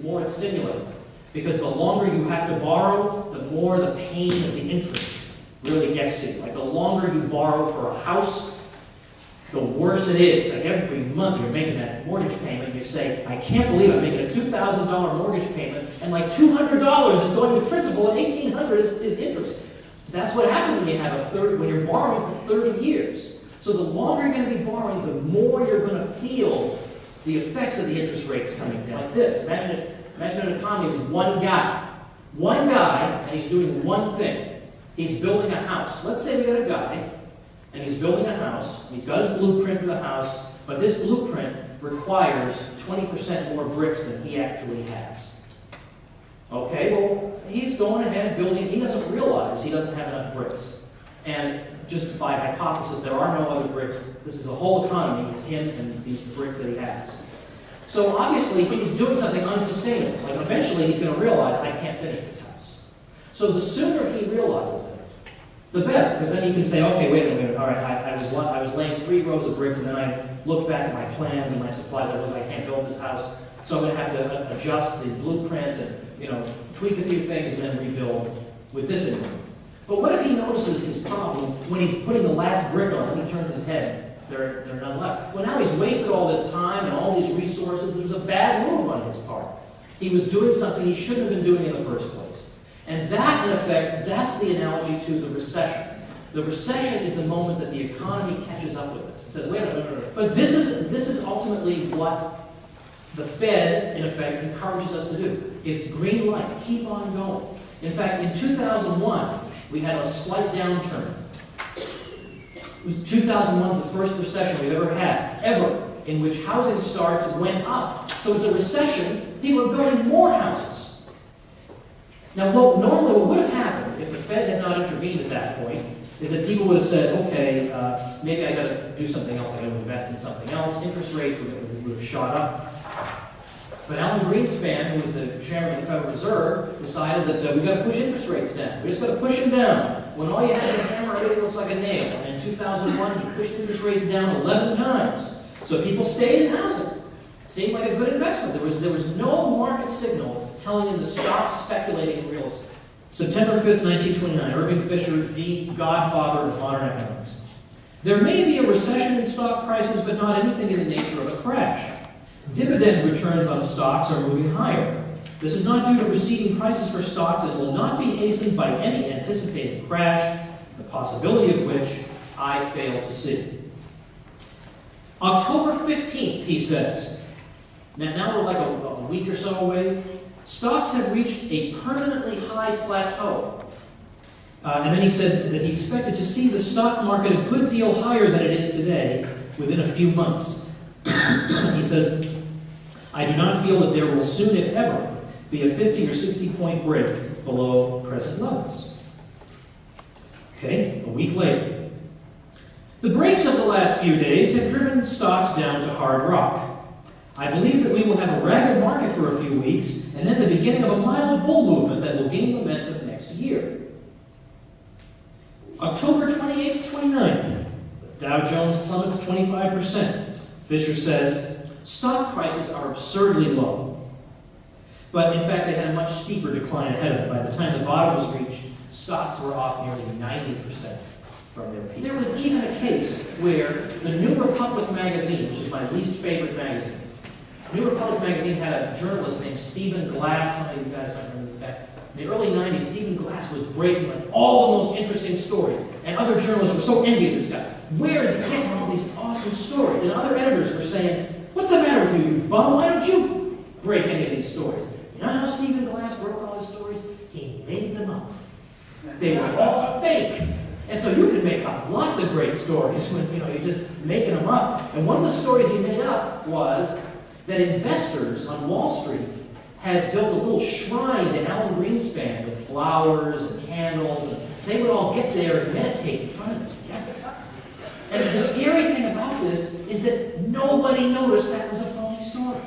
more it's stimulating. Because the longer you have to borrow, the more the pain of the interest really gets to you. Like the longer you borrow for a house, the worse it is. Like every month you're making that mortgage payment, you say, I can't believe I'm making a $2,000 mortgage payment, and like $200 is going to principal, and $1,800 is interest. That's what happens when you have when you're borrowing for 30 years. So the longer you're going to be borrowing, the more you're going to feel the effects of the interest rates coming down. Like this. Imagine an economy with one guy. One guy, and he's doing one thing. He's building a house. Let's say we got a guy, and he's building a house. He's got his blueprint for the house, but this blueprint requires 20% more bricks than he actually has. Okay, well, he's going ahead and building it. He doesn't realize he doesn't have enough bricks. And just by hypothesis, there are no other bricks. This is a whole economy. It's him and these bricks that he has. So obviously, he's doing something unsustainable. Like eventually, he's going to realize, I can't finish this house. So the sooner he realizes it, the better. Because then he can say, okay, wait a minute. All right, I was laying 3 rows of bricks, and then I looked back at my plans and my supplies. I can't build this house. So I'm going to have to adjust the blueprint and tweak a few things and then rebuild with this in mind. But what if he notices his problem when he's putting the last brick on and he turns his head? There are none left. Well, now he's wasted all this time and all these resources. It was a bad move on his part. He was doing something he shouldn't have been doing in the first place. And that, in effect, that's the analogy to the recession. The recession is the moment that the economy catches up with us. It says, wait a minute. But this is ultimately what the Fed, in effect, encourages us to do, is green light, keep on going. In fact, in 2001, we had a slight downturn. 2001 is the first recession we've ever had, ever, in which housing starts went up. So it's a recession, people are building more houses. Now, what would have happened if the Fed had not intervened at that point is that people would have said, okay, maybe I got to do something else, I got to invest in something else. Interest rates would have shot up. But Alan Greenspan, who was the chairman of the Federal Reserve, decided that we got to push interest rates down. We just got to push them down. When all you have is a hammer, everything looks like a nail. And in 2001, he pushed interest rates down 11 times. So people stayed in housing. Seemed like a good investment. There was no market signal telling them to stop speculating in real estate. September 5th, 1929, Irving Fisher, the godfather of modern economics. There may be a recession in stock prices, but not anything in the nature of a crash. Dividend returns on stocks are moving higher. This is not due to receding prices for stocks and will not be hastened by any anticipated crash, the possibility of which I fail to see. October 15th, he says. Now we're like a week or so away. Stocks have reached a permanently high plateau. And then he said that he expected to see the stock market a good deal higher than it is today within a few months. He says, I do not feel that there will soon, if ever, be a 50 or 60 point break below present levels. Okay, a week later. The breaks of the last few days have driven stocks down to hard rock. I believe that we will have a ragged market for a few weeks, and then the beginning of a mild bull movement that will gain momentum next year. October 28th, 29th, Dow Jones plummets 25%. Fisher says, stock prices are absurdly low. But in fact, they had a much steeper decline ahead of them. By the time the bottom was reached, stocks were off nearly 90% from their peak. There was even a case where the New Republic magazine, which is my least favorite magazine, New Republic magazine had a journalist named Stephen Glass. Some of you guys might remember this guy. In the early 90s, Stephen Glass was breaking like all the most interesting stories. And other journalists were so envious of this guy. Where is he getting all these awesome stories? And other editors were saying, what's the matter with you, you bum? Why don't you break any of these stories? You know how Stephen Glass broke all his stories? He made them up. They were all fake. And so you could make up lots of great stories when you're just making them up. And one of the stories he made up was that investors on Wall Street had built a little shrine to Alan Greenspan with flowers and candles, and they would all get there and meditate in front of him together. And the scary thing about this is that nobody noticed that was a phony story.